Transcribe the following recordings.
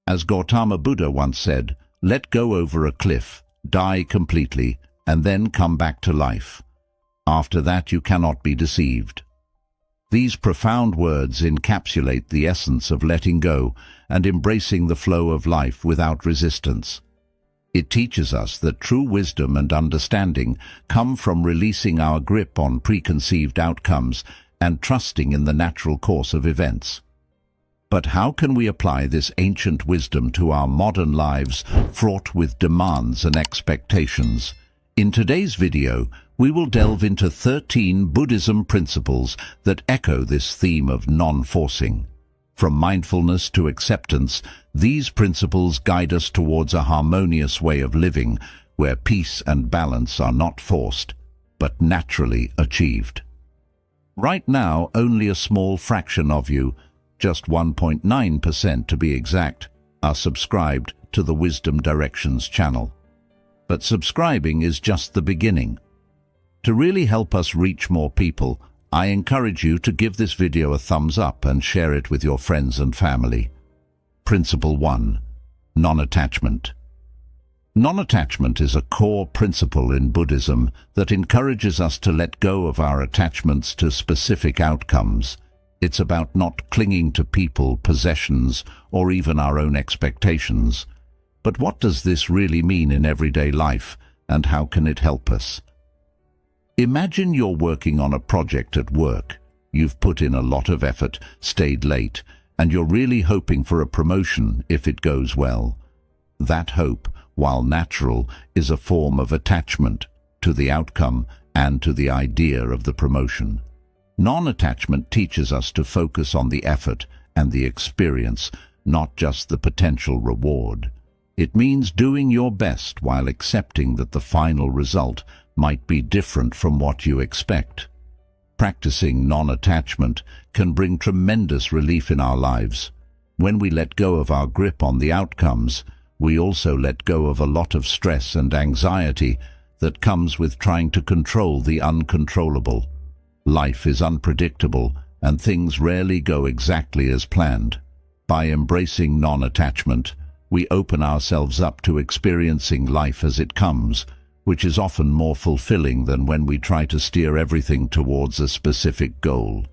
As Gautama Buddha once said, let go over a cliff, die completely, and then come back to life. After that you cannot be deceived. These profound words encapsulate the essence of letting go and embracing the flow of life without resistance. It teaches us that true wisdom and understanding come from releasing our grip on preconceived outcomes and trusting in the natural course of events. But how can we apply this ancient wisdom to our modern lives fraught with demands and expectations? In today's video, we will delve into 13 Buddhism principles that echo this theme of non-forcing. From mindfulness to acceptance, these principles guide us towards a harmonious way of living where peace and balance are not forced, but naturally achieved. Right now, only a small fraction of you, just 1.9% to be exact, are subscribed to the Wisdom Directions channel. But subscribing is just the beginning. To really help us reach more people, I encourage you to give this video a thumbs up and share it with your friends and family. Principle 1. Non-attachment. Non-attachment is a core principle in Buddhism that encourages us to let go of our attachments to specific outcomes. It's about not clinging to people, possessions, or even our own expectations. But what does this really mean in everyday life, and how can it help us? Imagine you're working on a project at work. You've put in a lot of effort, stayed late, and you're really hoping for a promotion if it goes well. That hope, while natural, is a form of attachment to the outcome and to the idea of the promotion. Non-attachment teaches us to focus on the effort and the experience, not just the potential reward. It means doing your best while accepting that the final result might be different from what you expect. Practicing non-attachment can bring tremendous relief in our lives. When we let go of our grip on the outcomes, we also let go of a lot of stress and anxiety that comes with trying to control the uncontrollable. Life is unpredictable, and things rarely go exactly as planned. By embracing non-attachment, we open ourselves up to experiencing life as it comes, which is often more fulfilling than when we try to steer everything towards a specific goal.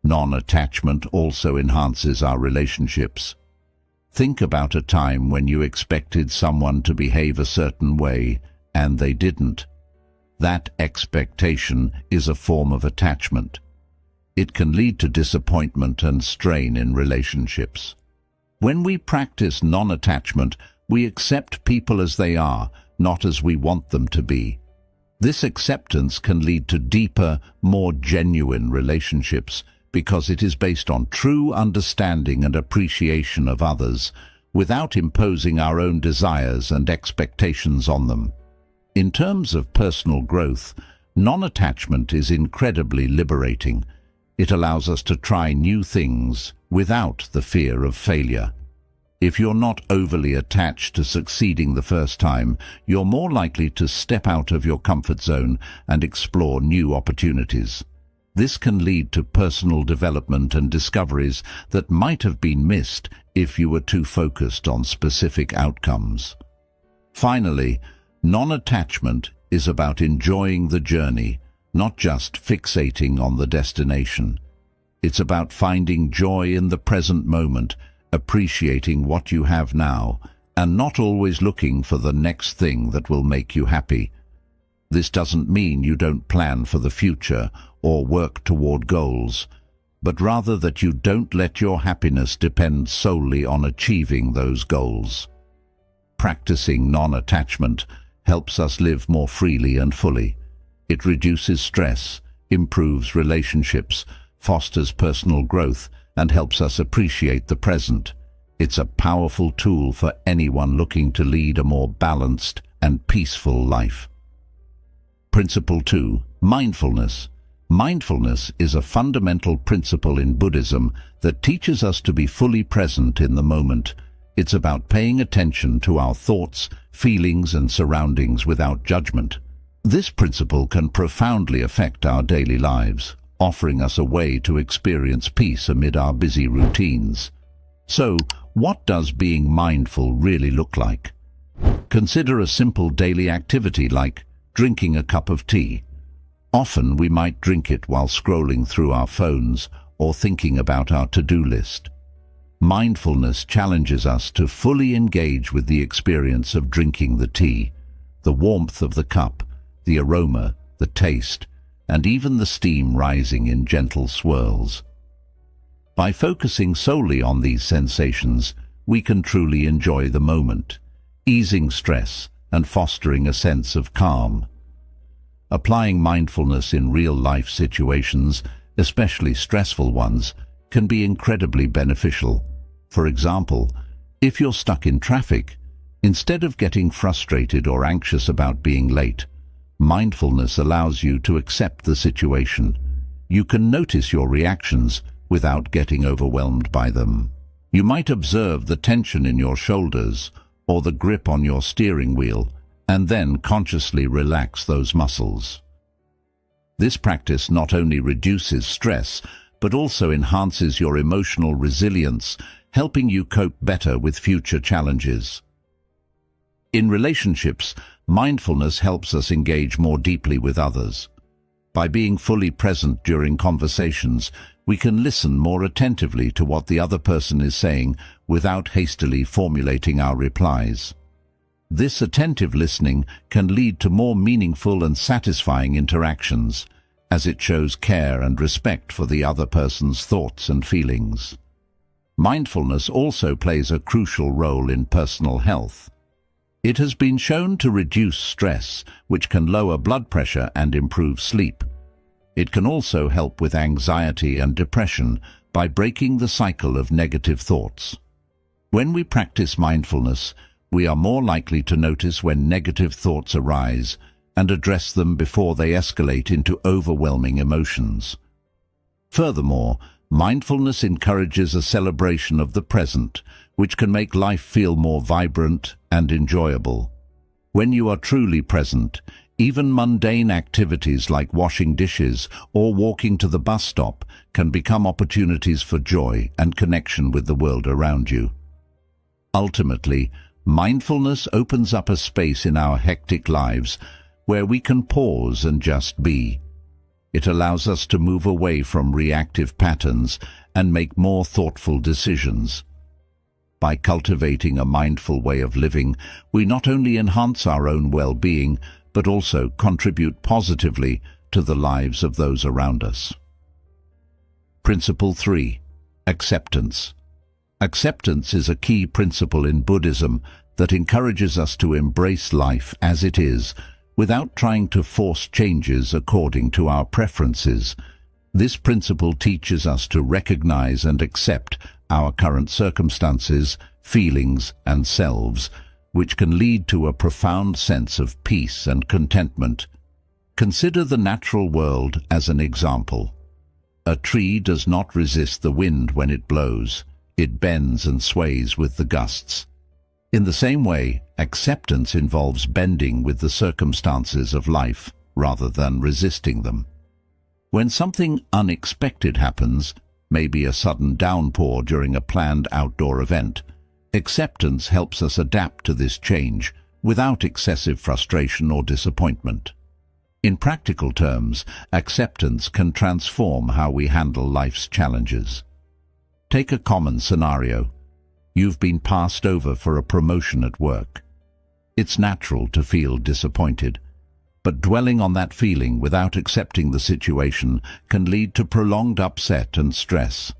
Non-attachment also enhances our relationships. Think about a time when you expected someone to behave a certain way, and they didn't. That expectation is a form of attachment. It can lead to disappointment and strain in relationships. When we practice non-attachment, we accept people as they are, not as we want them to be. This acceptance can lead to deeper, more genuine relationships because it is based on true understanding and appreciation of others, without imposing our own desires and expectations on them. In terms of personal growth, non-attachment is incredibly liberating. It allows us to try new things without the fear of failure. If you're not overly attached to succeeding the first time, you're more likely to step out of your comfort zone and explore new opportunities. This can lead to personal development and discoveries that might have been missed if you were too focused on specific outcomes. Finally, non-attachment is about enjoying the journey, not just fixating on the destination. It's about finding joy in the present moment, appreciating what you have now, and not always looking for the next thing that will make you happy. This doesn't mean you don't plan for the future or work toward goals, but rather that you don't let your happiness depend solely on achieving those goals. Practicing non-attachment helps us live more freely and fully. It reduces stress, improves relationships, fosters personal growth, and helps us appreciate the present. It's a powerful tool for anyone looking to lead a more balanced and peaceful life. Principle 2. Mindfulness. Mindfulness is a fundamental principle in Buddhism that teaches us to be fully present in the moment. It's about paying attention to our thoughts, feelings, and surroundings without judgment. This principle can profoundly affect our daily lives, offering us a way to experience peace amid our busy routines. So, what does being mindful really look like? Consider a simple daily activity like drinking a cup of tea. Often we might drink it while scrolling through our phones or thinking about our to-do list. Mindfulness challenges us to fully engage with the experience of drinking the tea, the warmth of the cup, the aroma, the taste, and even the steam rising in gentle swirls. By focusing solely on these sensations, we can truly enjoy the moment, easing stress and fostering a sense of calm. Applying mindfulness in real-life situations, especially stressful ones, can be incredibly beneficial. For example, if you're stuck in traffic, instead of getting frustrated or anxious about being late, mindfulness allows you to accept the situation. You can notice your reactions without getting overwhelmed by them. You might observe the tension in your shoulders or the grip on your steering wheel, and then consciously relax those muscles. This practice not only reduces stress, but also enhances your emotional resilience, helping you cope better with future challenges. In relationships, mindfulness helps us engage more deeply with others. By being fully present during conversations, we can listen more attentively to what the other person is saying without hastily formulating our replies. This attentive listening can lead to more meaningful and satisfying interactions, as it shows care and respect for the other person's thoughts and feelings. Mindfulness also plays a crucial role in personal health. It has been shown to reduce stress, which can lower blood pressure and improve sleep. It can also help with anxiety and depression by breaking the cycle of negative thoughts. When we practice mindfulness, we are more likely to notice when negative thoughts arise and address them before they escalate into overwhelming emotions. Furthermore, mindfulness encourages a celebration of the present, which can make life feel more vibrant and enjoyable. When you are truly present, even mundane activities like washing dishes or walking to the bus stop can become opportunities for joy and connection with the world around you. Ultimately, mindfulness opens up a space in our hectic lives where we can pause and just be. It allows us to move away from reactive patterns and make more thoughtful decisions. By cultivating a mindful way of living, we not only enhance our own well-being, but also contribute positively to the lives of those around us. Principle 3. Acceptance. Acceptance is a key principle in Buddhism that encourages us to embrace life as it is, without trying to force changes according to our preferences. This principle teaches us to recognize and accept our current circumstances, feelings, and selves, which can lead to a profound sense of peace and contentment. Consider the natural world as an example. A tree does not resist the wind when it blows. It bends and sways with the gusts. In the same way, acceptance involves bending with the circumstances of life rather than resisting them. When something unexpected happens, maybe a sudden downpour during a planned outdoor event, acceptance helps us adapt to this change without excessive frustration or disappointment. In practical terms, acceptance can transform how we handle life's challenges. Take a common scenario. You've been passed over for a promotion at work. It's natural to feel disappointed, but dwelling on that feeling without accepting the situation can lead to prolonged upset and stress.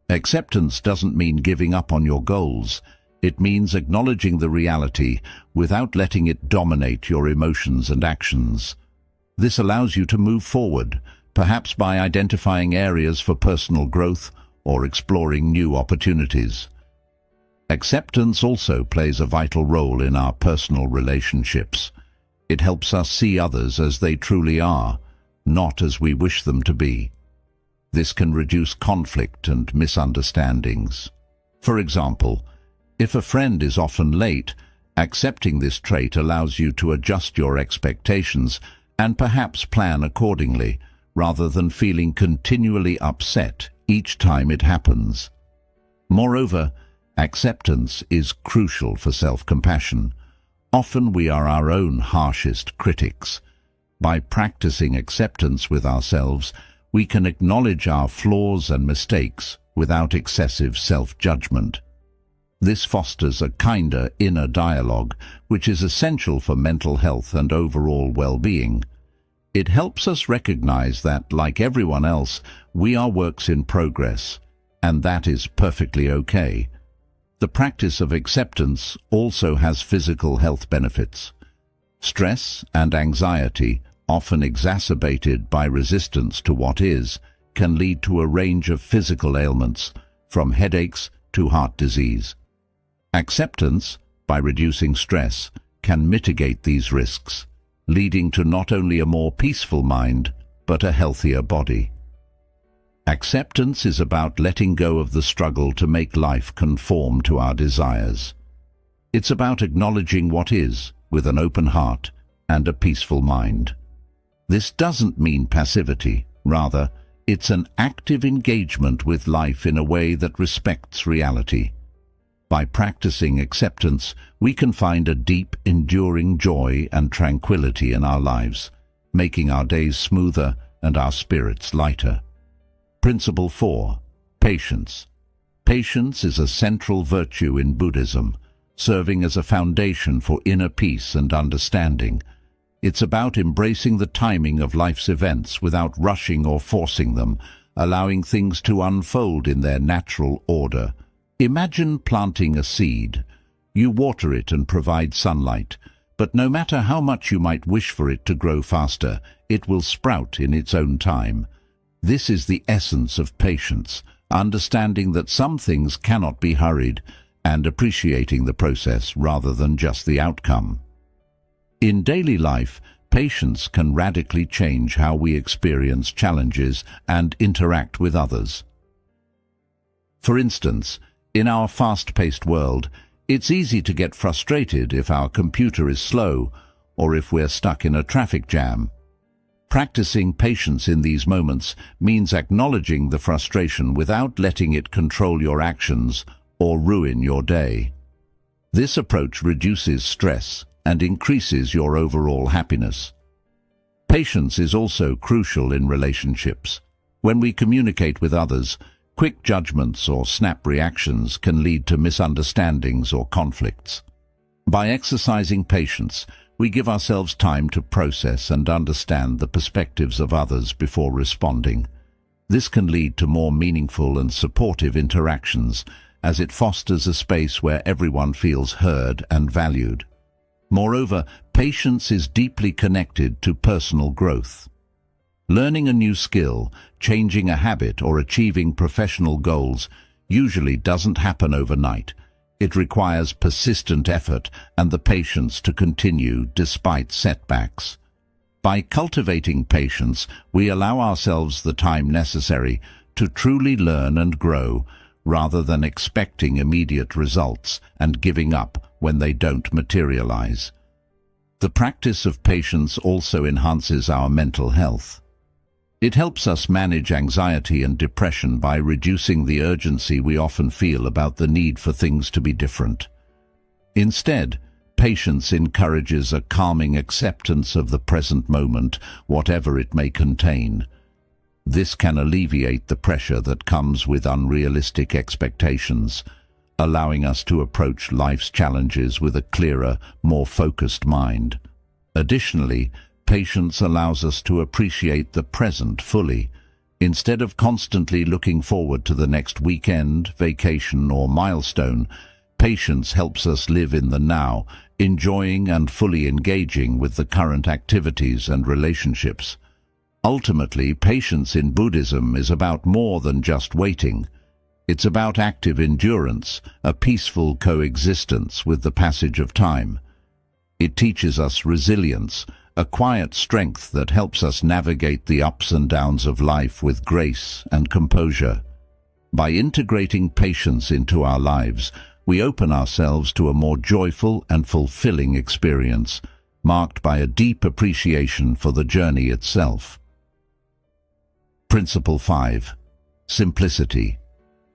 Acceptance doesn't mean giving up on your goals. It means acknowledging the reality without letting it dominate your emotions and actions. This allows you to move forward, perhaps by identifying areas for personal growth or exploring new opportunities. Acceptance also plays a vital role in our personal relationships. It helps us see others as they truly are, not as we wish them to be. This can reduce conflict and misunderstandings. For example, if a friend is often late, accepting this trait allows you to adjust your expectations and perhaps plan accordingly, rather than feeling continually upset each time it happens. Moreover, Acceptance is crucial for self-compassion. Often we are our own harshest critics. By practicing acceptance with ourselves, we can acknowledge our flaws and mistakes without excessive self-judgment. This fosters a kinder inner dialogue, which is essential for mental health and overall well-being. It helps us recognize that, like everyone else, we are works in progress, and that is perfectly okay. The practice of acceptance also has physical health benefits. Stress and anxiety, often exacerbated by resistance to what is, can lead to a range of physical ailments, from headaches to heart disease. Acceptance, by reducing stress, can mitigate these risks, leading to not only a more peaceful mind, but a healthier body. Acceptance is about letting go of the struggle to make life conform to our desires. It's about acknowledging what is, with an open heart and a peaceful mind. This doesn't mean passivity. Rather, it's an active engagement with life in a way that respects reality. By practicing acceptance, we can find a deep, enduring joy and tranquility in our lives, making our days smoother and our spirits lighter. Principle 4. Patience. Patience is a central virtue in Buddhism, serving as a foundation for inner peace and understanding. It's about embracing the timing of life's events without rushing or forcing them, allowing things to unfold in their natural order. Imagine planting a seed. You water it and provide sunlight, but no matter how much you might wish for it to grow faster, it will sprout in its own time. This is the essence of patience, understanding that some things cannot be hurried and appreciating the process rather than just the outcome. In daily life, patience can radically change how we experience challenges and interact with others. For instance, in our fast-paced world, it's easy to get frustrated if our computer is slow or if we're stuck in a traffic jam. Practicing patience in these moments means acknowledging the frustration without letting it control your actions or ruin your day. This approach reduces stress and increases your overall happiness. Patience is also crucial in relationships. When we communicate with others, quick judgments or snap reactions can lead to misunderstandings or conflicts. By exercising patience, we give ourselves time to process and understand the perspectives of others before responding. This can lead to more meaningful and supportive interactions, as it fosters a space where everyone feels heard and valued. Moreover, patience is deeply connected to personal growth. Learning a new skill, changing a habit, or achieving professional goals usually doesn't happen overnight. It requires persistent effort and the patience to continue despite setbacks. By cultivating patience, we allow ourselves the time necessary to truly learn and grow, rather than expecting immediate results and giving up when they don't materialize. The practice of patience also enhances our mental health. It helps us manage anxiety and depression by reducing the urgency we often feel about the need for things to be different. Instead, patience encourages a calming acceptance of the present moment, whatever it may contain. This can alleviate the pressure that comes with unrealistic expectations, allowing us to approach life's challenges with a clearer, more focused mind. Additionally, patience allows us to appreciate the present fully. Instead of constantly looking forward to the next weekend, vacation, or milestone, patience helps us live in the now, enjoying and fully engaging with the current activities and relationships. Ultimately, patience in Buddhism is about more than just waiting. It's about active endurance, a peaceful coexistence with the passage of time. It teaches us resilience, a quiet strength that helps us navigate the ups and downs of life with grace and composure. By integrating patience into our lives, we open ourselves to a more joyful and fulfilling experience, marked by a deep appreciation for the journey itself. Principle 5. Simplicity.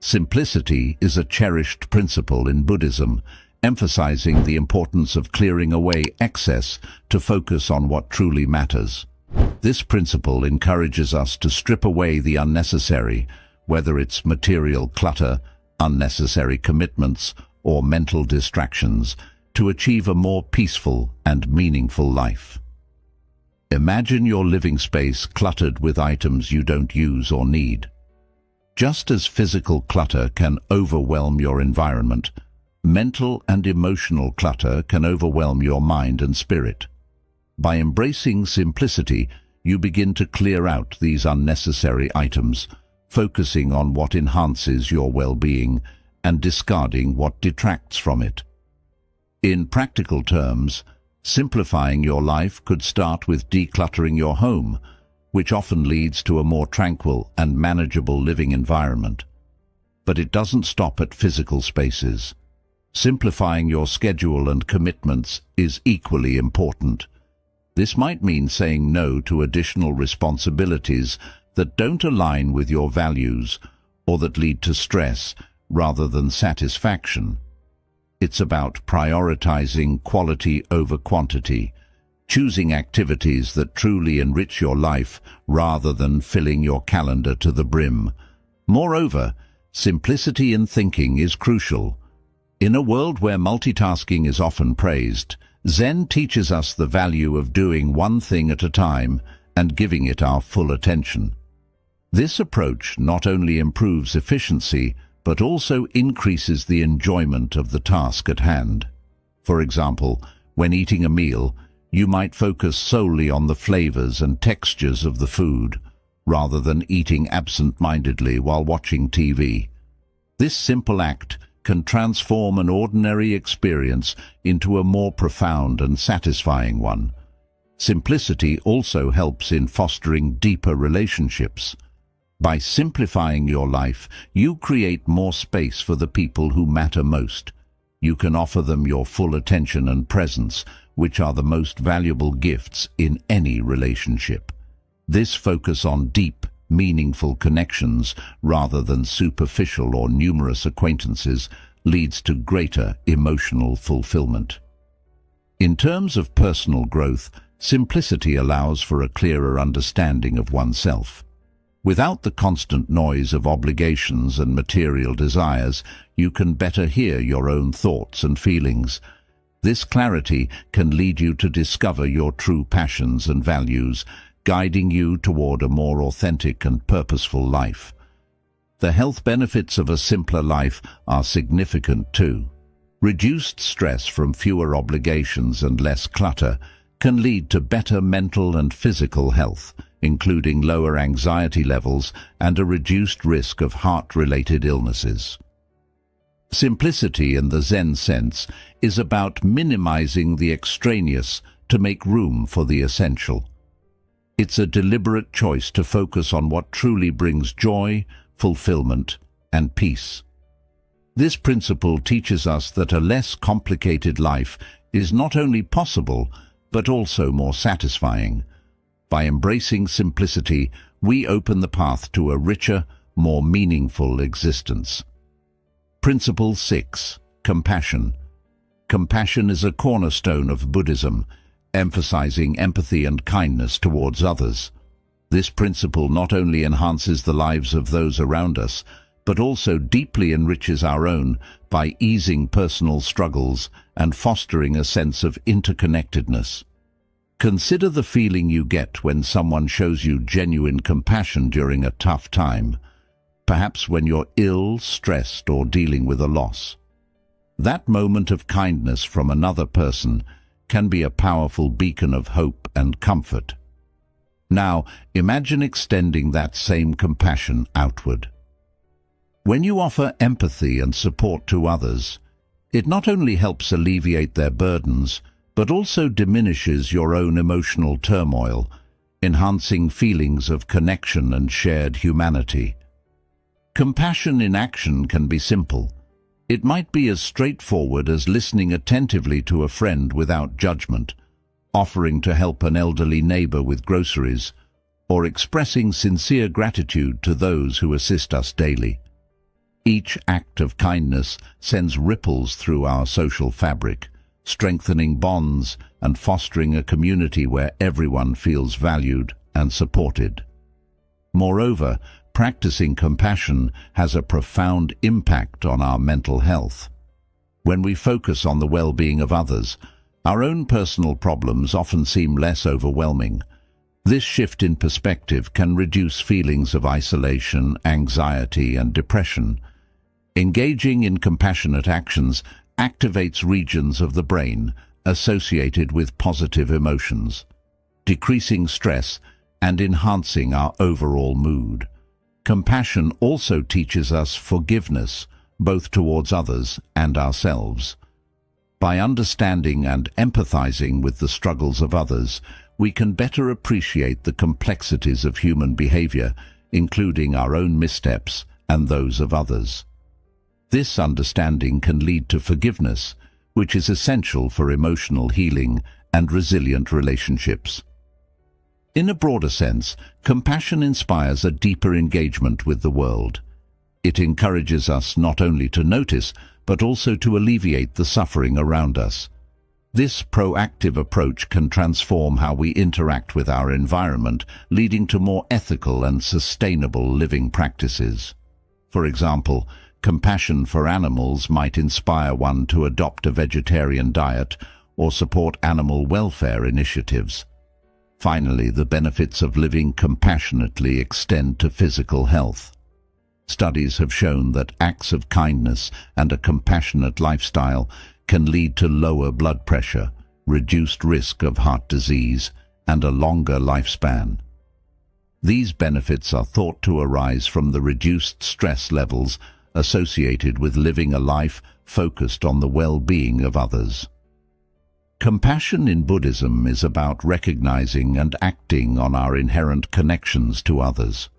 Simplicity is a cherished principle in Buddhism, emphasizing the importance of clearing away excess to focus on what truly matters. This principle encourages us to strip away the unnecessary, whether it's material clutter, unnecessary commitments, or mental distractions, to achieve a more peaceful and meaningful life. Imagine your living space cluttered with items you don't use or need. Just as physical clutter can overwhelm your environment, mental and emotional clutter can overwhelm your mind and spirit. By embracing simplicity, you begin to clear out these unnecessary items, focusing on what enhances your well-being and discarding what detracts from it. In practical terms, simplifying your life could start with decluttering your home, which often leads to a more tranquil and manageable living environment. But it doesn't stop at physical spaces. Simplifying your schedule and commitments is equally important. This might mean saying no to additional responsibilities that don't align with your values or that lead to stress rather than satisfaction. It's about prioritizing quality over quantity, choosing activities that truly enrich your life rather than filling your calendar to the brim. Moreover, simplicity in thinking is crucial. In a world where multitasking is often praised, Zen teaches us the value of doing one thing at a time and giving it our full attention. This approach not only improves efficiency, but also increases the enjoyment of the task at hand. For example, when eating a meal, you might focus solely on the flavors and textures of the food, rather than eating absent-mindedly while watching TV. This simple act can transform an ordinary experience into a more profound and satisfying one. Simplicity also helps in fostering deeper relationships. By simplifying your life, you create more space for the people who matter most. You can offer them your full attention and presence, which are the most valuable gifts in any relationship. This focus on deep, meaningful connections rather than superficial or numerous acquaintances leads to greater emotional fulfillment. In terms of personal growth, simplicity allows for a clearer understanding of oneself. Without the constant noise of obligations and material desires, you can better hear your own thoughts and feelings. This clarity can lead you to discover your true passions and values, guiding you toward a more authentic and purposeful life. The health benefits of a simpler life are significant too. Reduced stress from fewer obligations and less clutter can lead to better mental and physical health, including lower anxiety levels and a reduced risk of heart-related illnesses. Simplicity in the Zen sense is about minimizing the extraneous to make room for the essential. It's a deliberate choice to focus on what truly brings joy, fulfillment, and peace. This principle teaches us that a less complicated life is not only possible, but also more satisfying. By embracing simplicity, we open the path to a richer, more meaningful existence. Principle 6. Compassion. Compassion is a cornerstone of Buddhism, emphasizing empathy and kindness towards others. This principle not only enhances the lives of those around us, but also deeply enriches our own by easing personal struggles and fostering a sense of interconnectedness. Consider the feeling you get when someone shows you genuine compassion during a tough time, perhaps when you're ill, stressed, or dealing with a loss. That moment of kindness from another person can be a powerful beacon of hope and comfort. Now, imagine extending that same compassion outward. When you offer empathy and support to others, it not only helps alleviate their burdens, but also diminishes your own emotional turmoil, enhancing feelings of connection and shared humanity. Compassion in action can be simple. It might be as straightforward as listening attentively to a friend without judgment, offering to help an elderly neighbor with groceries, or expressing sincere gratitude to those who assist us daily. Each act of kindness sends ripples through our social fabric, strengthening bonds and fostering a community where everyone feels valued and supported. Moreover, practicing compassion has a profound impact on our mental health. When we focus on the well-being of others, our own personal problems often seem less overwhelming. This shift in perspective can reduce feelings of isolation, anxiety, and depression. Engaging in compassionate actions activates regions of the brain associated with positive emotions, decreasing stress and enhancing our overall mood. Compassion also teaches us forgiveness, both towards others and ourselves. By understanding and empathizing with the struggles of others, we can better appreciate the complexities of human behavior, including our own missteps and those of others. This understanding can lead to forgiveness, which is essential for emotional healing and resilient relationships. In a broader sense, compassion inspires a deeper engagement with the world. It encourages us not only to notice, but also to alleviate the suffering around us. This proactive approach can transform how we interact with our environment, leading to more ethical and sustainable living practices. For example, compassion for animals might inspire one to adopt a vegetarian diet or support animal welfare initiatives. Finally, the benefits of living compassionately extend to physical health. Studies have shown that acts of kindness and a compassionate lifestyle can lead to lower blood pressure, reduced risk of heart disease, and a longer lifespan. These benefits are thought to arise from the reduced stress levels associated with living a life focused on the well-being of others. Compassion in Buddhism is about recognizing and acting on our inherent connections to others.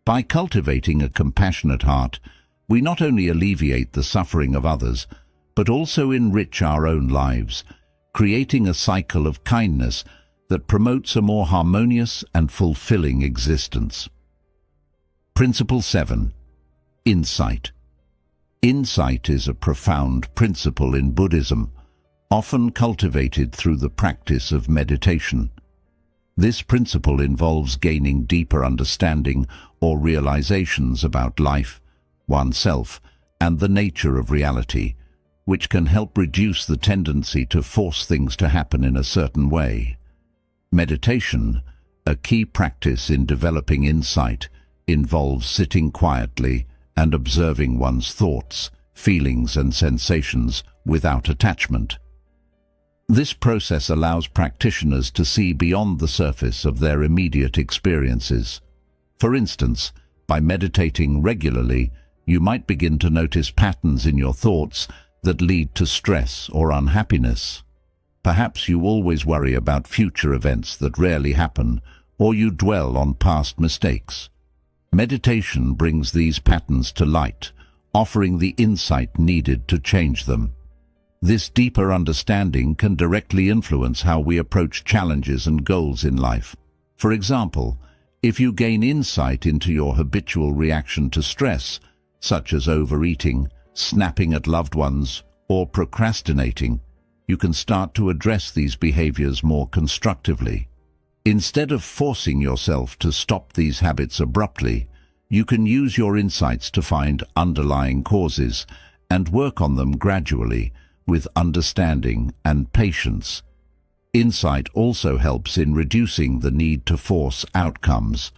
By cultivating a compassionate heart, we not only alleviate the suffering of others, but also enrich our own lives, creating a cycle of kindness that promotes a more harmonious and fulfilling existence. Principle 7. Insight. Insight is a profound principle in Buddhism, often cultivated through the practice of meditation. This principle involves gaining deeper understanding or realizations about life, oneself, and the nature of reality, which can help reduce the tendency to force things to happen in a certain way. Meditation, a key practice in developing insight, involves sitting quietly and observing one's thoughts, feelings, and sensations without attachment. This process allows practitioners to see beyond the surface of their immediate experiences. For instance, by meditating regularly, you might begin to notice patterns in your thoughts that lead to stress or unhappiness. Perhaps you always worry about future events that rarely happen, or you dwell on past mistakes. Meditation brings these patterns to light, offering the insight needed to change them. This deeper understanding can directly influence how we approach challenges and goals in life. For example, if you gain insight into your habitual reaction to stress, such as overeating, snapping at loved ones, or procrastinating, you can start to address these behaviors more constructively. Instead of forcing yourself to stop these habits abruptly, you can use your insights to find underlying causes and work on them gradually, with understanding and patience. Insight also helps in reducing the need to force outcomes.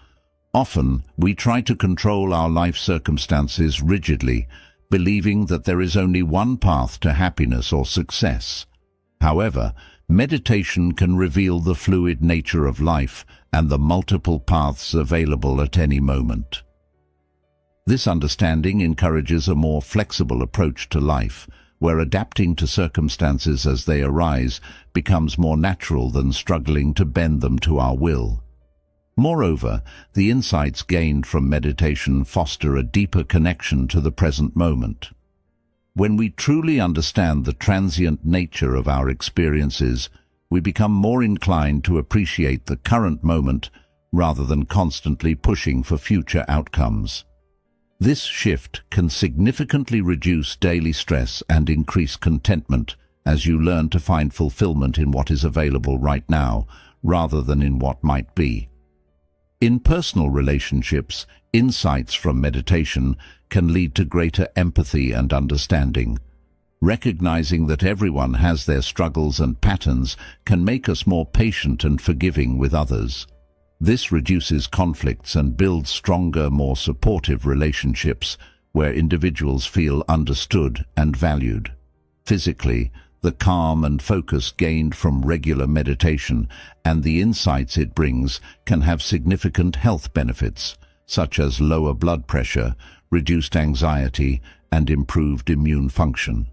Often, we try to control our life circumstances rigidly, believing that there is only one path to happiness or success. However, meditation can reveal the fluid nature of life and the multiple paths available at any moment. This understanding encourages a more flexible approach to life, where adapting to circumstances as they arise becomes more natural than struggling to bend them to our will. Moreover, the insights gained from meditation foster a deeper connection to the present moment. When we truly understand the transient nature of our experiences, we become more inclined to appreciate the current moment rather than constantly pushing for future outcomes. This shift can significantly reduce daily stress and increase contentment as you learn to find fulfillment in what is available right now, rather than in what might be. In personal relationships, insights from meditation can lead to greater empathy and understanding. Recognizing that everyone has their struggles and patterns can make us more patient and forgiving with others. This reduces conflicts and builds stronger, more supportive relationships where individuals feel understood and valued. Physically, the calm and focus gained from regular meditation and the insights it brings can have significant health benefits, such as lower blood pressure, reduced anxiety, and improved immune function.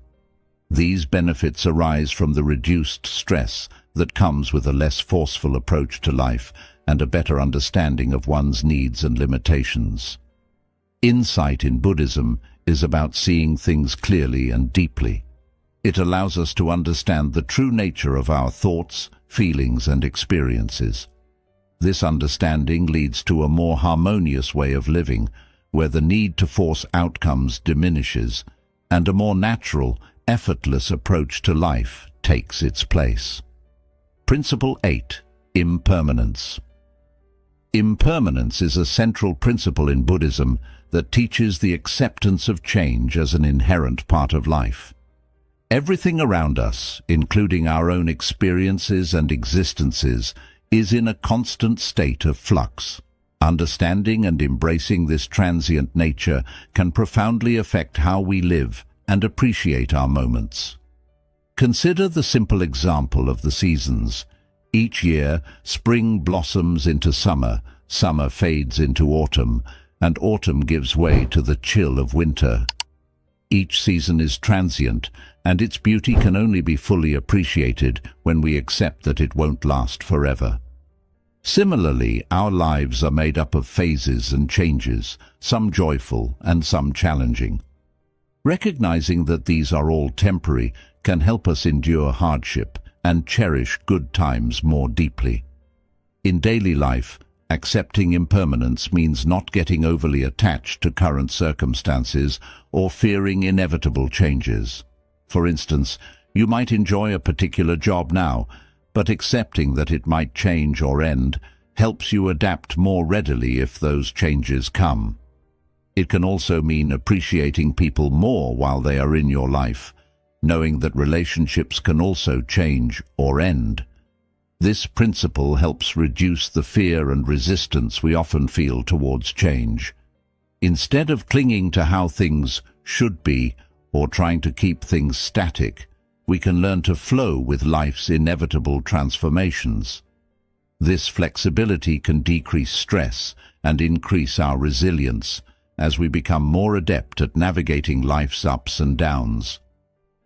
These benefits arise from the reduced stress that comes with a less forceful approach to life and a better understanding of one's needs and limitations. Insight in Buddhism is about seeing things clearly and deeply. It allows us to understand the true nature of our thoughts, feelings, and experiences. This understanding leads to a more harmonious way of living, where the need to force outcomes diminishes, and a more natural, effortless approach to life takes its place. Principle 8. Impermanence. Impermanence is a central principle in Buddhism that teaches the acceptance of change as an inherent part of life. Everything around us, including our own experiences and existences, is in a constant state of flux. Understanding and embracing this transient nature can profoundly affect how we live and appreciate our moments. Consider the simple example of the seasons. Each year, spring blossoms into summer, summer fades into autumn, and autumn gives way to the chill of winter. Each season is transient, and its beauty can only be fully appreciated when we accept that it won't last forever. Similarly, our lives are made up of phases and changes, some joyful and some challenging. Recognizing that these are all temporary can help us endure hardship and cherish good times more deeply. In daily life, accepting impermanence means not getting overly attached to current circumstances or fearing inevitable changes. For instance, you might enjoy a particular job now, but accepting that it might change or end helps you adapt more readily if those changes come. It can also mean appreciating people more while they are in your life, knowing that relationships can also change or end. This principle helps reduce the fear and resistance we often feel towards change. Instead of clinging to how things should be or trying to keep things static, we can learn to flow with life's inevitable transformations. This flexibility can decrease stress and increase our resilience as we become more adept at navigating life's ups and downs.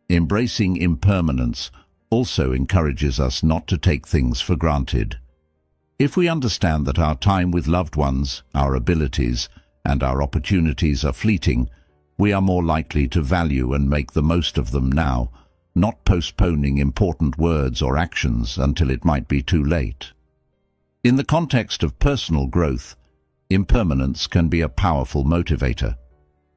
Embracing impermanence also encourages us not to take things for granted. If we understand that our time with loved ones, our abilities, and our opportunities are fleeting, we are more likely to value and make the most of them now, not postponing important words or actions until it might be too late. In the context of personal growth, impermanence can be a powerful motivator.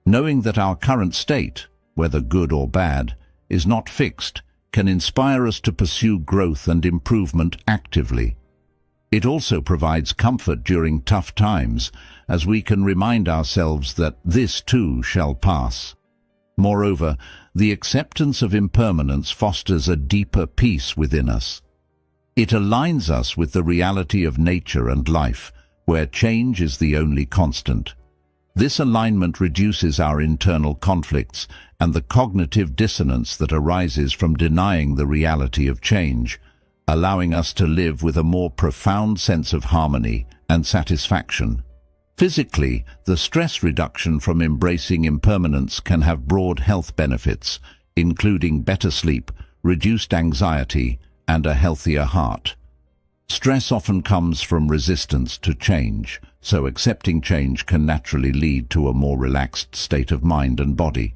Knowing that our current state, whether good or bad, is not fixed, can inspire us to pursue growth and improvement actively. It also provides comfort during tough times, as we can remind ourselves that this too shall pass. Moreover, the acceptance of impermanence fosters a deeper peace within us. It aligns us with the reality of nature and life, where change is the only constant. This alignment reduces our internal conflicts and the cognitive dissonance that arises from denying the reality of change, allowing us to live with a more profound sense of harmony and satisfaction. Physically, the stress reduction from embracing impermanence can have broad health benefits, including better sleep, reduced anxiety, and a healthier heart. Stress often comes from resistance to change, so accepting change can naturally lead to a more relaxed state of mind and body.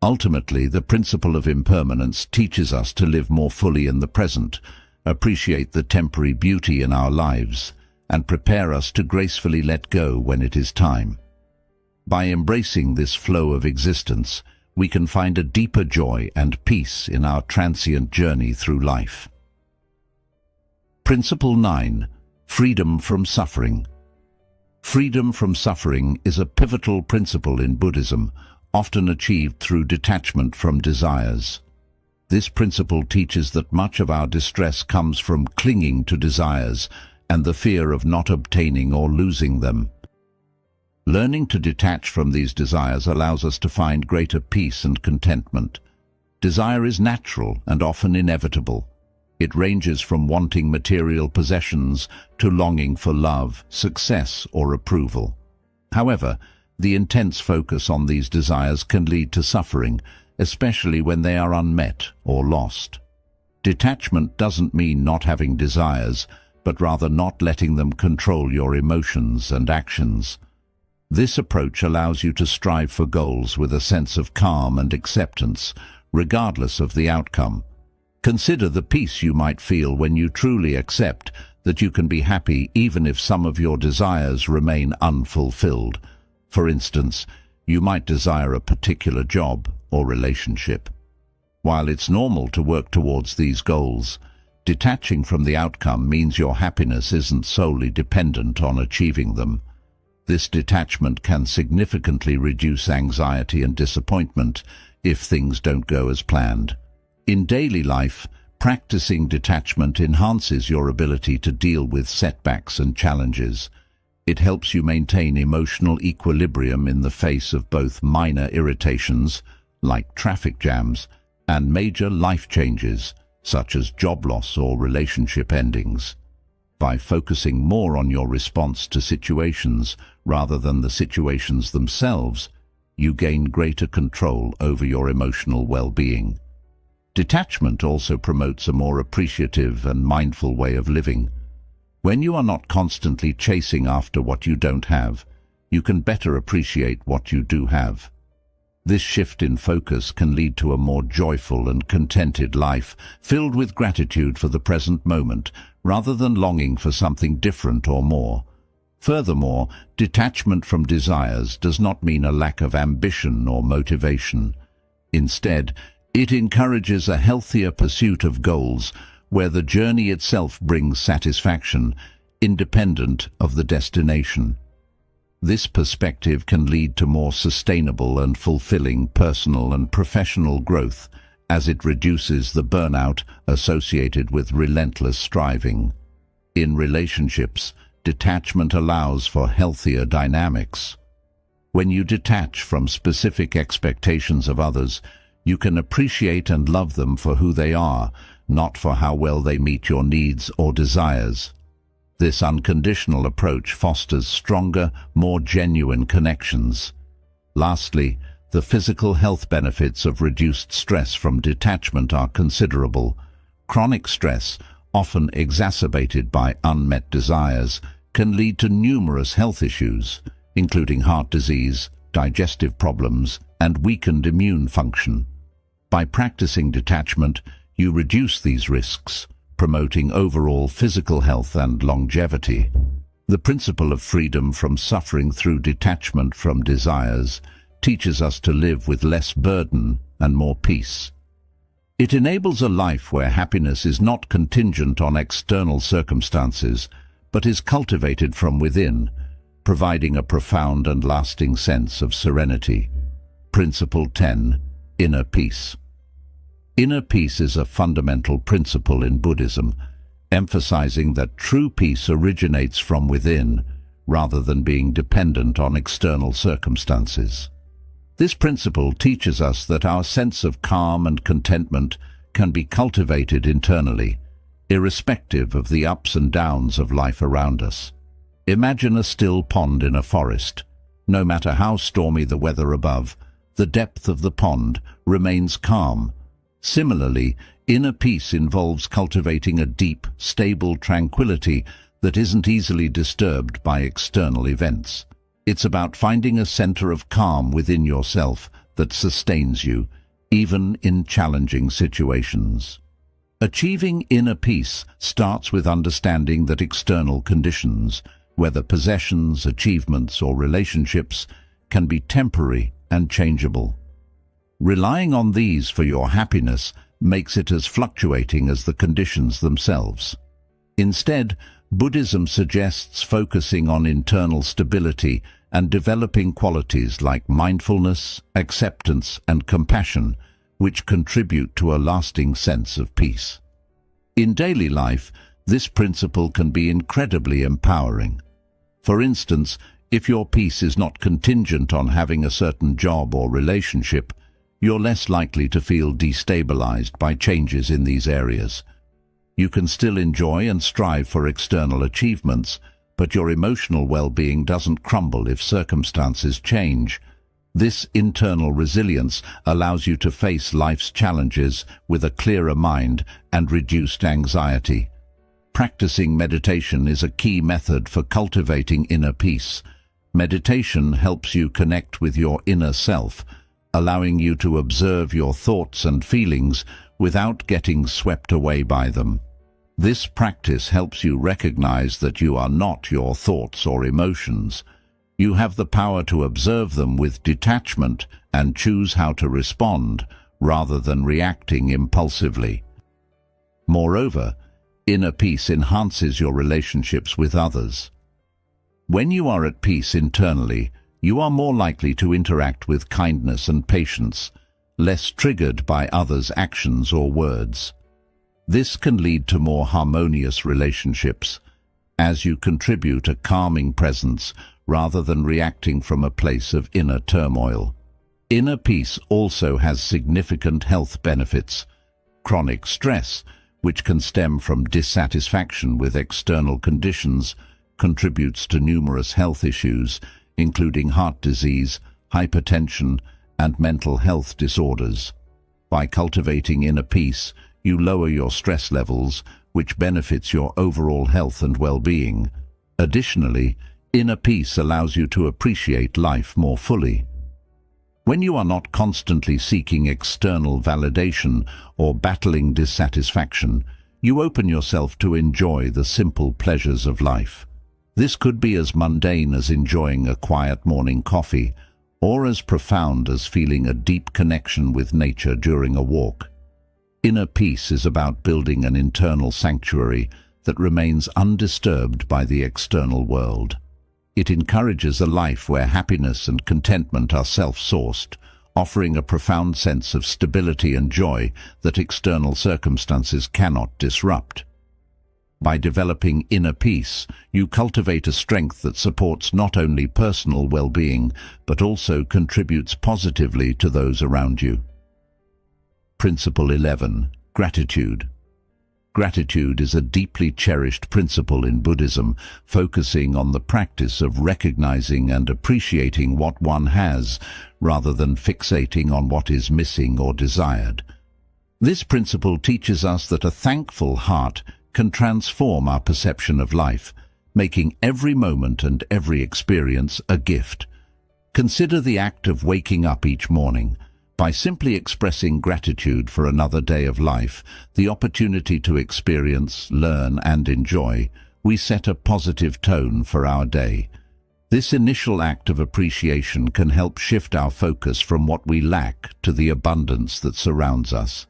Ultimately, the principle of impermanence teaches us to live more fully in the present, appreciate the temporary beauty in our lives, and prepare us to gracefully let go when it is time. By embracing this flow of existence, we can find a deeper joy and peace in our transient journey through life. Principle 9. Freedom from suffering. Freedom from suffering is a pivotal principle in Buddhism, often achieved through detachment from desires. This principle teaches that much of our distress comes from clinging to desires and the fear of not obtaining or losing them. Learning to detach from these desires allows us to find greater peace and contentment. Desire is natural and often inevitable. It ranges from wanting material possessions to longing for love, success, or approval. However, the intense focus on these desires can lead to suffering, especially when they are unmet or lost. Detachment doesn't mean not having desires, but rather not letting them control your emotions and actions. This approach allows you to strive for goals with a sense of calm and acceptance, regardless of the outcome. Consider the peace you might feel when you truly accept that you can be happy even if some of your desires remain unfulfilled. For instance, you might desire a particular job or relationship. While it's normal to work towards these goals, detaching from the outcome means your happiness isn't solely dependent on achieving them. This detachment can significantly reduce anxiety and disappointment if things don't go as planned. In daily life, practicing detachment enhances your ability to deal with setbacks and challenges. It helps you maintain emotional equilibrium in the face of both minor irritations, like traffic jams, and major life changes, such as job loss or relationship endings. By focusing more on your response to situations rather than the situations themselves, you gain greater control over your emotional well-being. Detachment also promotes a more appreciative and mindful way of living. When you are not constantly chasing after what you don't have, you can better appreciate what you do have. This shift in focus can lead to a more joyful and contented life, filled with gratitude for the present moment, rather than longing for something different or more. Furthermore, detachment from desires does not mean a lack of ambition or motivation. Instead, it encourages a healthier pursuit of goals where the journey itself brings satisfaction, independent of the destination. This perspective can lead to more sustainable and fulfilling personal and professional growth, as it reduces the burnout associated with relentless striving. In relationships, detachment allows for healthier dynamics. When you detach from specific expectations of others, you can appreciate and love them for who they are, not for how well they meet your needs or desires. This unconditional approach fosters stronger, more genuine connections. Lastly, the physical health benefits of reduced stress from detachment are considerable. Chronic stress, often exacerbated by unmet desires, can lead to numerous health issues, including heart disease, digestive problems, and weakened immune function. By practicing detachment, you reduce these risks, promoting overall physical health and longevity. The principle of freedom from suffering through detachment from desires teaches us to live with less burden and more peace. It enables a life where happiness is not contingent on external circumstances, but is cultivated from within, providing a profound and lasting sense of serenity. Principle 10. Inner peace. Inner peace is a fundamental principle in Buddhism, emphasizing that true peace originates from within, rather than being dependent on external circumstances. This principle teaches us that our sense of calm and contentment can be cultivated internally, irrespective of the ups and downs of life around us. Imagine a still pond in a forest. No matter how stormy the weather above, the depth of the pond remains calm. Similarly, inner peace involves cultivating a deep, stable tranquility that isn't easily disturbed by external events. It's about finding a center of calm within yourself that sustains you, even in challenging situations. Achieving inner peace starts with understanding that external conditions, whether possessions, achievements, or relationships, can be temporary and changeable. Relying on these for your happiness makes it as fluctuating as the conditions themselves. Instead, Buddhism suggests focusing on internal stability and developing qualities like mindfulness, acceptance, and compassion, which contribute to a lasting sense of peace. In daily life, this principle can be incredibly empowering. For instance, if your peace is not contingent on having a certain job or relationship, you're less likely to feel destabilized by changes in these areas. You can still enjoy and strive for external achievements, but your emotional well-being doesn't crumble if circumstances change. This internal resilience allows you to face life's challenges with a clearer mind and reduced anxiety. Practicing meditation is a key method for cultivating inner peace. Meditation helps you connect with your inner self, allowing you to observe your thoughts and feelings without getting swept away by them. This practice helps you recognize that you are not your thoughts or emotions. You have the power to observe them with detachment and choose how to respond, rather than reacting impulsively. Moreover, inner peace enhances your relationships with others. When you are at peace internally, you are more likely to interact with kindness and patience, less triggered by others' actions or words. This can lead to more harmonious relationships, as you contribute a calming presence rather than reacting from a place of inner turmoil. Inner peace also has significant health benefits. Chronic stress, which can stem from dissatisfaction with external conditions, contributes to numerous health issues, including heart disease, hypertension, and mental health disorders. By cultivating inner peace, you lower your stress levels, which benefits your overall health and well-being. Additionally, inner peace allows you to appreciate life more fully. When you are not constantly seeking external validation or battling dissatisfaction, you open yourself to enjoy the simple pleasures of life. This could be as mundane as enjoying a quiet morning coffee, or as profound as feeling a deep connection with nature during a walk. Inner peace is about building an internal sanctuary that remains undisturbed by the external world. It encourages a life where happiness and contentment are self-sourced, offering a profound sense of stability and joy that external circumstances cannot disrupt. By developing inner peace, you cultivate a strength that supports not only personal well-being, but also contributes positively to those around you. Principle 11. Gratitude. Gratitude is a deeply cherished principle in Buddhism, focusing on the practice of recognizing and appreciating what one has, rather than fixating on what is missing or desired. This principle teaches us that a thankful heart can transform our perception of life, making every moment and every experience a gift. Consider the act of waking up each morning. By simply expressing gratitude for another day of life, the opportunity to experience, learn, and enjoy, we set a positive tone for our day. This initial act of appreciation can help shift our focus from what we lack to the abundance that surrounds us.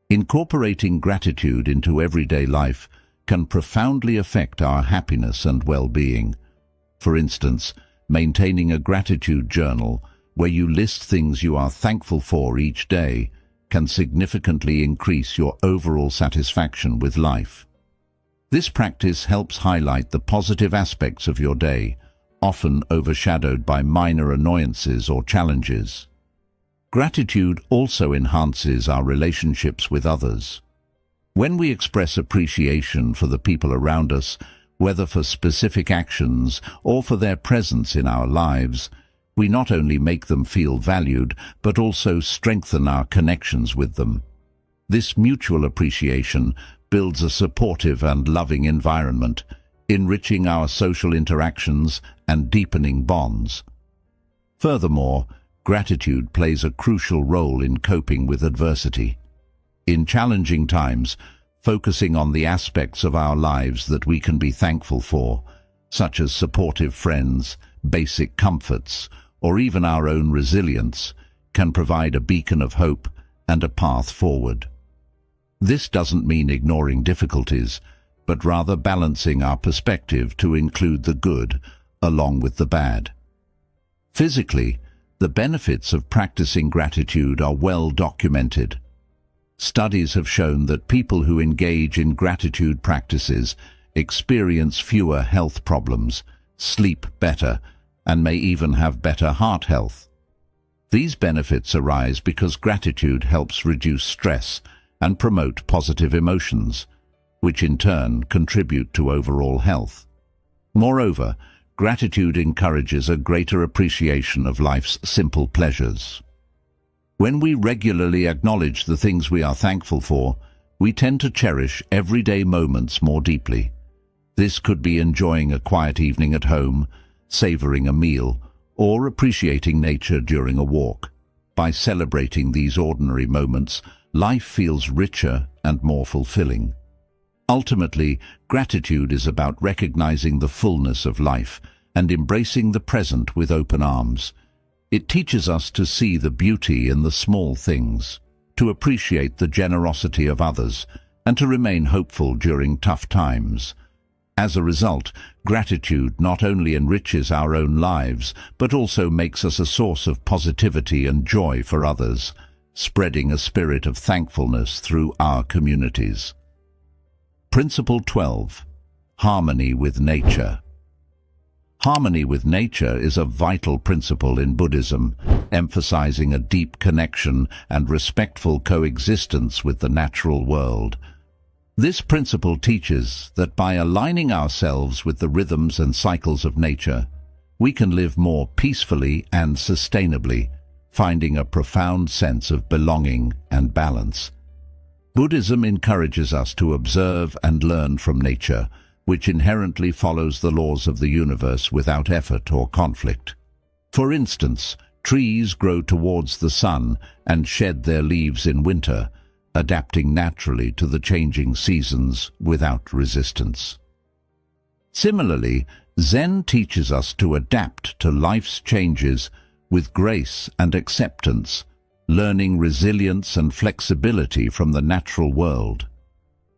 Incorporating gratitude into everyday life can profoundly affect our happiness and well-being. For instance, maintaining a gratitude journal where you list things you are thankful for each day can significantly increase your overall satisfaction with life. This practice helps highlight the positive aspects of your day, often overshadowed by minor annoyances or challenges. Gratitude also enhances our relationships with others. When we express appreciation for the people around us, whether for specific actions or for their presence in our lives, we not only make them feel valued, but also strengthen our connections with them. This mutual appreciation builds a supportive and loving environment, enriching our social interactions and deepening bonds. Furthermore, gratitude plays a crucial role in coping with adversity. In challenging times, focusing on the aspects of our lives that we can be thankful for, such as supportive friends, basic comforts, or even our own resilience, can provide a beacon of hope and a path forward. This doesn't mean ignoring difficulties, but rather balancing our perspective to include the good along with the bad. Physically, the benefits of practicing gratitude are well documented. Studies have shown that people who engage in gratitude practices experience fewer health problems, sleep better, and may even have better heart health. These benefits arise because gratitude helps reduce stress and promote positive emotions, which in turn contribute to overall health. Moreover, gratitude encourages a greater appreciation of life's simple pleasures. When we regularly acknowledge the things we are thankful for, we tend to cherish everyday moments more deeply. This could be enjoying a quiet evening at home, savoring a meal, or appreciating nature during a walk. By celebrating these ordinary moments, life feels richer and more fulfilling. Ultimately, gratitude is about recognizing the fullness of life and embracing the present with open arms. It teaches us to see the beauty in the small things, to appreciate the generosity of others, and to remain hopeful during tough times. As a result, gratitude not only enriches our own lives, but also makes us a source of positivity and joy for others, spreading a spirit of thankfulness through our communities. Principle 12. Harmony with nature. Harmony with nature is a vital principle in Buddhism, emphasizing a deep connection and respectful coexistence with the natural world. This principle teaches that by aligning ourselves with the rhythms and cycles of nature, we can live more peacefully and sustainably, finding a profound sense of belonging and balance. Buddhism encourages us to observe and learn from nature, which inherently follows the laws of the universe without effort or conflict. For instance, trees grow towards the sun and shed their leaves in winter, adapting naturally to the changing seasons without resistance. Similarly, Zen teaches us to adapt to life's changes with grace and acceptance, learning resilience and flexibility from the natural world.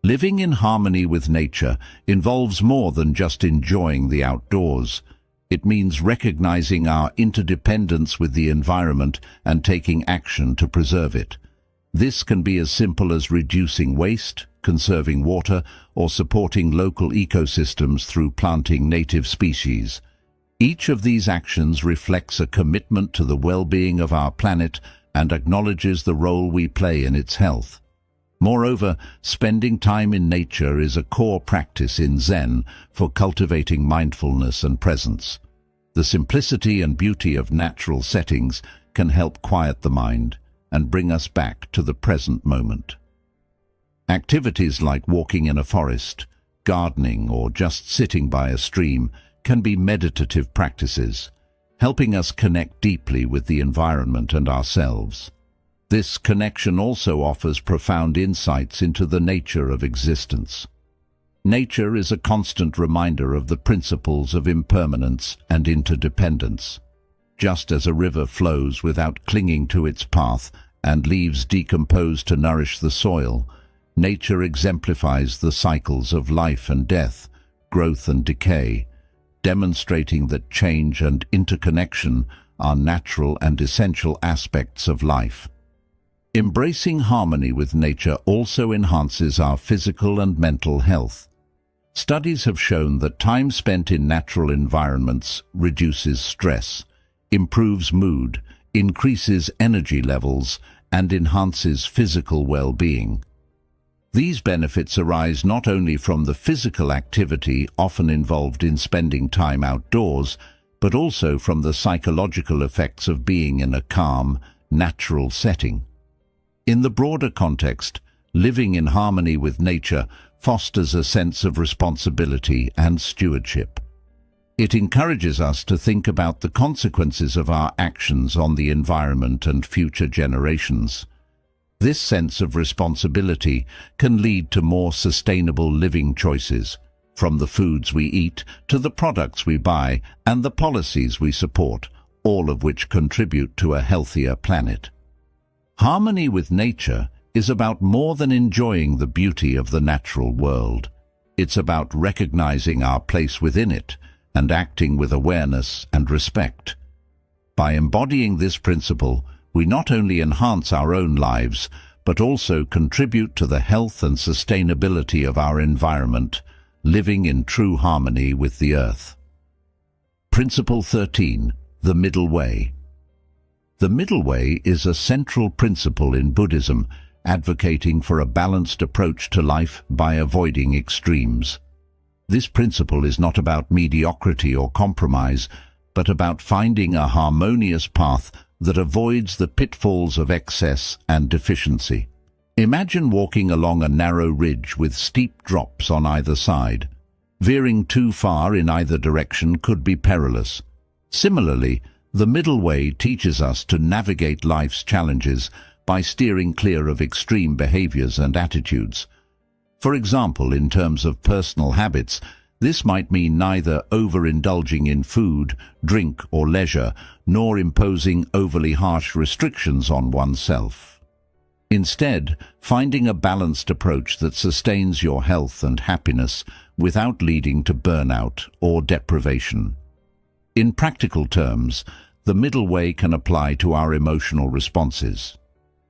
Living in harmony with nature involves more than just enjoying the outdoors. It means recognizing our interdependence with the environment and taking action to preserve it. This can be as simple as reducing waste, conserving water, or supporting local ecosystems through planting native species. Each of these actions reflects a commitment to the well-being of our planet and acknowledges the role we play in its health. Moreover, spending time in nature is a core practice in Zen for cultivating mindfulness and presence. The simplicity and beauty of natural settings can help quiet the mind and bring us back to the present moment. Activities like walking in a forest, gardening, or just sitting by a stream can be meditative practices, helping us connect deeply with the environment and ourselves. This connection also offers profound insights into the nature of existence. Nature is a constant reminder of the principles of impermanence and interdependence. Just as a river flows without clinging to its path and leaves decompose to nourish the soil, nature exemplifies the cycles of life and death, growth and decay, demonstrating that change and interconnection are natural and essential aspects of life. Embracing harmony with nature also enhances our physical and mental health. Studies have shown that time spent in natural environments reduces stress, improves mood, increases energy levels, and enhances physical well-being. These benefits arise not only from the physical activity often involved in spending time outdoors, but also from the psychological effects of being in a calm, natural setting. In the broader context, living in harmony with nature fosters a sense of responsibility and stewardship. It encourages us to think about the consequences of our actions on the environment and future generations. This sense of responsibility can lead to more sustainable living choices, from the foods we eat to the products we buy and the policies we support, all of which contribute to a healthier planet. Harmony with nature is about more than enjoying the beauty of the natural world. It's about recognizing our place within it and acting with awareness and respect. By embodying this principle, we not only enhance our own lives, but also contribute to the health and sustainability of our environment, living in true harmony with the earth. Principle 13. The Middle Way. The middle way is a central principle in Buddhism, advocating for a balanced approach to life by avoiding extremes. This principle is not about mediocrity or compromise, but about finding a harmonious path that avoids the pitfalls of excess and deficiency. Imagine walking along a narrow ridge with steep drops on either side. Veering too far in either direction could be perilous. Similarly, the middle way teaches us to navigate life's challenges by steering clear of extreme behaviors and attitudes. For example, in terms of personal habits, this might mean neither overindulging in food, drink, or leisure, nor imposing overly harsh restrictions on oneself. Instead, finding a balanced approach that sustains your health and happiness without leading to burnout or deprivation. In practical terms, the middle way can apply to our emotional responses.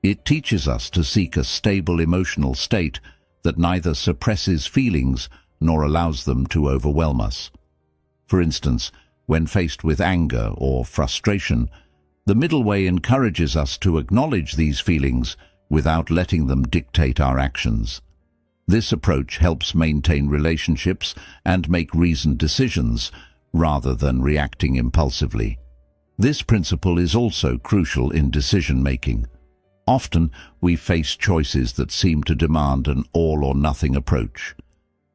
It teaches us to seek a stable emotional state that neither suppresses feelings nor allows them to overwhelm us. For instance, when faced with anger or frustration, the middle way encourages us to acknowledge these feelings without letting them dictate our actions. This approach helps maintain relationships and make reasoned decisions rather than reacting impulsively. This principle is also crucial in decision-making. Often, we face choices that seem to demand an all-or-nothing approach.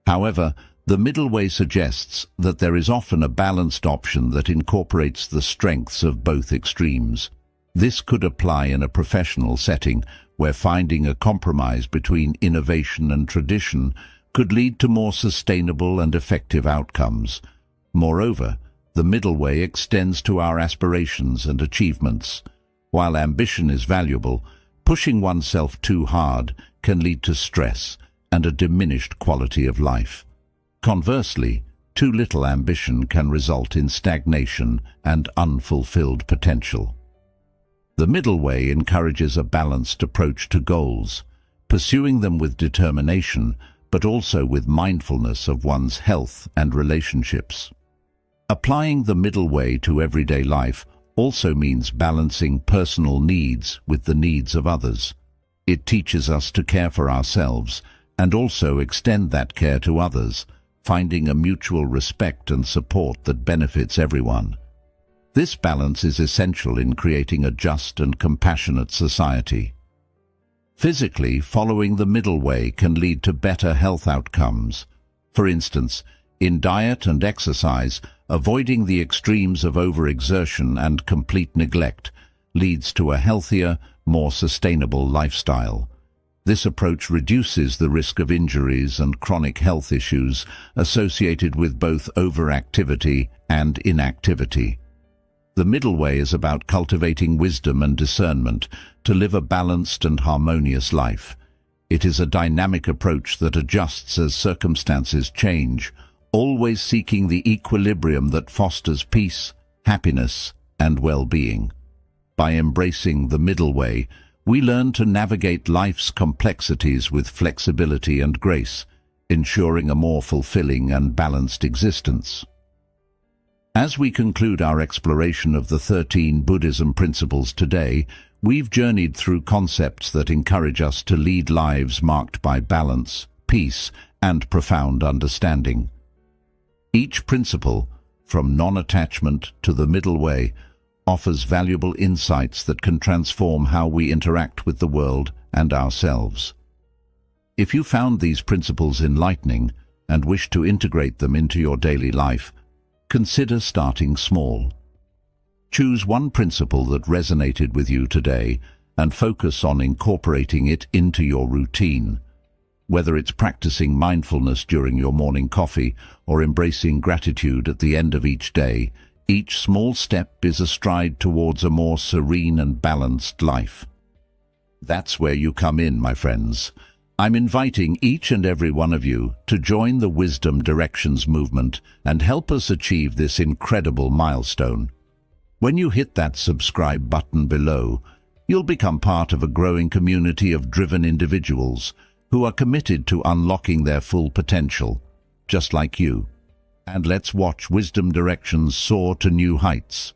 However, the middle way suggests that there is often a balanced option that incorporates the strengths of both extremes. This could apply in a professional setting where finding a compromise between innovation and tradition could lead to more sustainable and effective outcomes. Moreover, the middle way extends to our aspirations and achievements. While ambition is valuable, pushing oneself too hard can lead to stress and a diminished quality of life. Conversely, too little ambition can result in stagnation and unfulfilled potential. The middle way encourages a balanced approach to goals, pursuing them with determination, but also with mindfulness of one's health and relationships. Applying the middle way to everyday life also means balancing personal needs with the needs of others. It teaches us to care for ourselves and also extend that care to others, finding a mutual respect and support that benefits everyone. This balance is essential in creating a just and compassionate society. Physically, following the middle way can lead to better health outcomes. For instance, in diet and exercise, avoiding the extremes of overexertion and complete neglect leads to a healthier, more sustainable lifestyle. This approach reduces the risk of injuries and chronic health issues associated with both overactivity and inactivity. The middle way is about cultivating wisdom and discernment to live a balanced and harmonious life. It is a dynamic approach that adjusts as circumstances change, always seeking the equilibrium that fosters peace, happiness, and well-being. By embracing the middle way, we learn to navigate life's complexities with flexibility and grace, ensuring a more fulfilling and balanced existence. As we conclude our exploration of the 13 Buddhism principles today, we've journeyed through concepts that encourage us to lead lives marked by balance, peace, and profound understanding. Each principle, from non-attachment to the middle way, offers valuable insights that can transform how we interact with the world and ourselves. If you found these principles enlightening and wish to integrate them into your daily life, consider starting small. Choose one principle that resonated with you today and focus on incorporating it into your routine. Whether it's practicing mindfulness during your morning coffee or embracing gratitude at the end of each day, Each small step is a stride towards a more serene and balanced life. That's where you come in, my friends. I'm inviting each and every one of you to join the Wisdom Directions movement and help us achieve this incredible milestone. When you hit that subscribe button below, you'll become part of a growing community of driven individuals who are committed to unlocking their full potential, just like you. And let's watch Wisdom Directions soar to new heights.